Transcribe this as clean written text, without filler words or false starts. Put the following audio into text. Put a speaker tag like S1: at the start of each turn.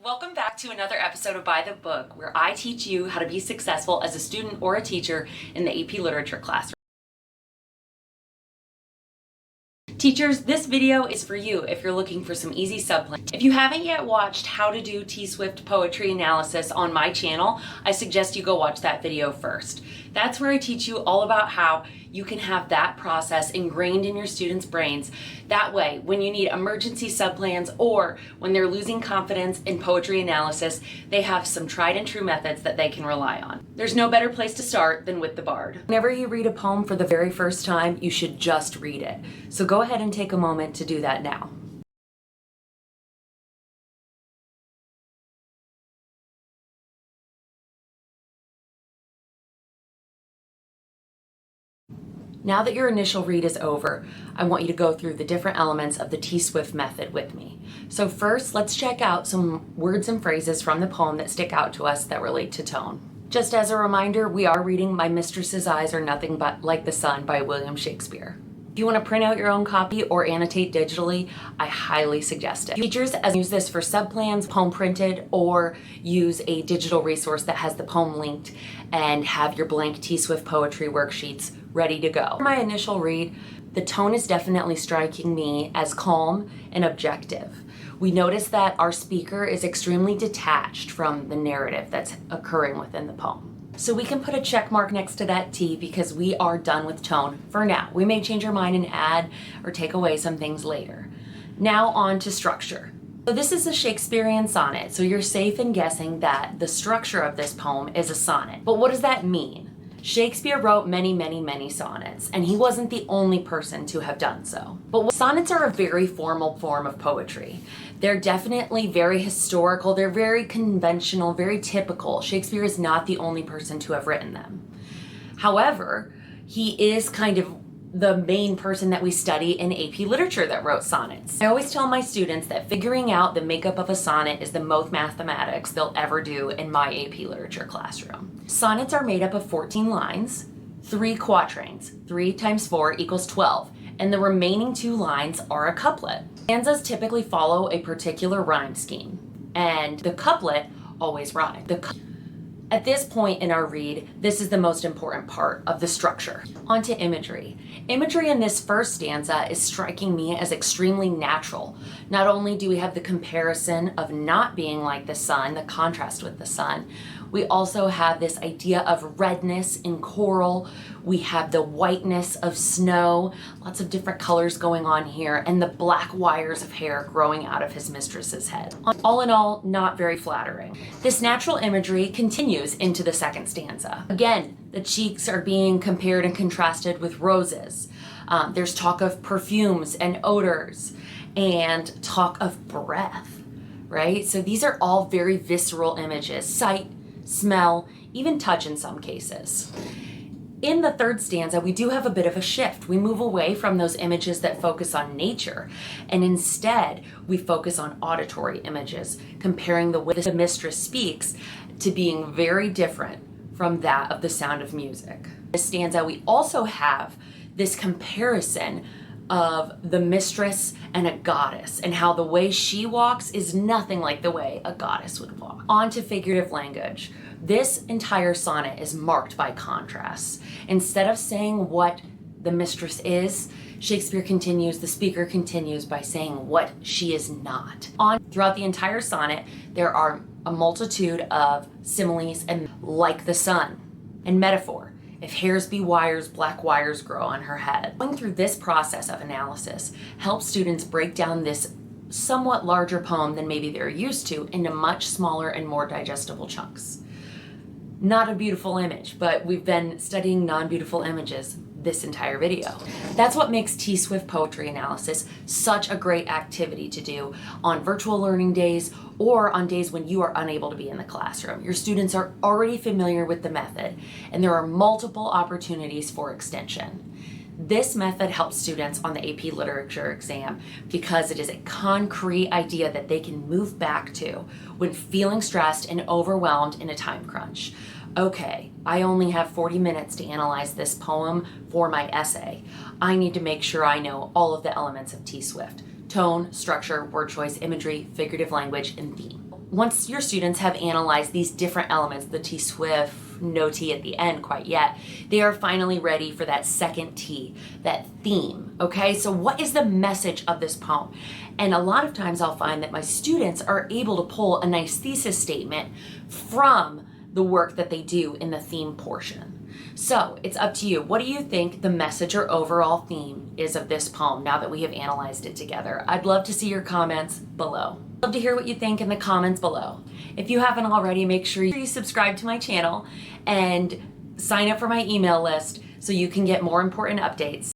S1: Welcome back to another episode of By the Book, where I teach you how to be successful as a student or a teacher in the AP Literature classroom. Teachers, this video is for you if you're looking for some easy subplans. If you haven't yet watched how to do T-Swift poetry analysis on my channel, I suggest you go watch that video first. That's where I teach you all about how you can have that process ingrained in your students' brains. That way, when you need emergency subplans or when they're losing confidence in poetry analysis, they have some tried and true methods that they can rely on. There's no better place to start than with the Bard. Whenever you read a poem for the very first time, you should just read it. So go ahead and take a moment to do that now. Now that your initial read is over, I want you to go through the different elements of the T-Swift method with me. So first, let's check out some words and phrases from the poem that stick out to us that relate to tone. Just as a reminder, we are reading My Mistress's Eyes Are Nothing But Like the Sun by William Shakespeare. If you want to print out your own copy or annotate digitally, I highly suggest it. Teachers, use this for subplans, poem printed, or use a digital resource that has the poem linked and have your blank T-Swift poetry worksheets ready to go. For my initial read, the tone is definitely striking me as calm and objective. We notice that our speaker is extremely detached from the narrative that's occurring within the poem. So we can put a check mark next to that T because we are done with tone for now. We may change our mind and add or take away some things later. Now on to structure. So this is a Shakespearean sonnet, so you're safe in guessing that the structure of this poem is a sonnet. But what does that mean? Shakespeare wrote many sonnets, and he wasn't the only person to have done so. But sonnets are a very formal form of poetry. They're definitely very historical, they're very conventional, very typical. Shakespeare is not the only person to have written them. However, he is kind of the main person that we study in AP Literature that wrote sonnets. I always tell my students that figuring out the makeup of a sonnet is the most mathematics they'll ever do in my AP Literature classroom. Sonnets are made up of 14 lines, 3 quatrains. 3 times 4 equals 12, and the remaining 2 lines are a couplet. Stanzas typically follow a particular rhyme scheme, and the couplet always rhymes. At this point in our read, this is the most important part of the structure. On to imagery. Imagery in this first stanza is striking me as extremely natural. Not only do we have the comparison of not being like the sun, the contrast with the sun, we also have this idea of redness in coral. We have the whiteness of snow, lots of different colors going on here, and the black wires of hair growing out of his mistress's head. All in all, not very flattering. This natural imagery continues into the second stanza. Again, the cheeks are being compared and contrasted with roses. There's talk of perfumes and odors and talk of breath, right? So these are all very visceral images: sight, smell, even touch in some cases. In the third stanza, we do have a bit of a shift. We move away from those images that focus on nature, and instead we focus on auditory images, comparing the way the mistress speaks to being very different from that of the sound of music. In this stanza, we also have this comparison of the mistress and a goddess, and how the way she walks is nothing like the way a goddess would walk. On to figurative language. This entire sonnet is marked by contrasts. Instead of saying what the mistress is, Shakespeare continues, the speaker continues by saying what she is not. Throughout the entire sonnet, there are a multitude of similes and like the sun and metaphor. If hairs be wires, black wires grow on her head. Going through this process of analysis helps students break down this somewhat larger poem than maybe they're used to into much smaller and more digestible chunks. Not a beautiful image, but we've been studying non-beautiful images this entire video. That's what makes T-Swift poetry analysis such a great activity to do on virtual learning days or on days when you are unable to be in the classroom. Your students are already familiar with the method, and there are multiple opportunities for extension. This method helps students on the AP Literature exam because it is a concrete idea that they can move back to when feeling stressed and overwhelmed in a time crunch. Okay, I only have 40 minutes to analyze this poem for my essay. I need to make sure I know all of the elements of T-Swift: tone, structure, word choice, imagery, figurative language, and theme. once your students have analyzed these different elements, the T swift, no T at the end quite yet, they are finally ready for that second T, that theme, okay? So what is the message of this poem? And a lot of times I'll find that my students are able to pull a nice thesis statement from the work that they do in the theme portion. So it's up to you. What do you think the message or overall theme is of this poem now that we have analyzed it together? I'd love to see your comments below. I'd love to hear what you think in the comments below. If you haven't already, make sure you subscribe to my channel and sign up for my email list so you can get more important updates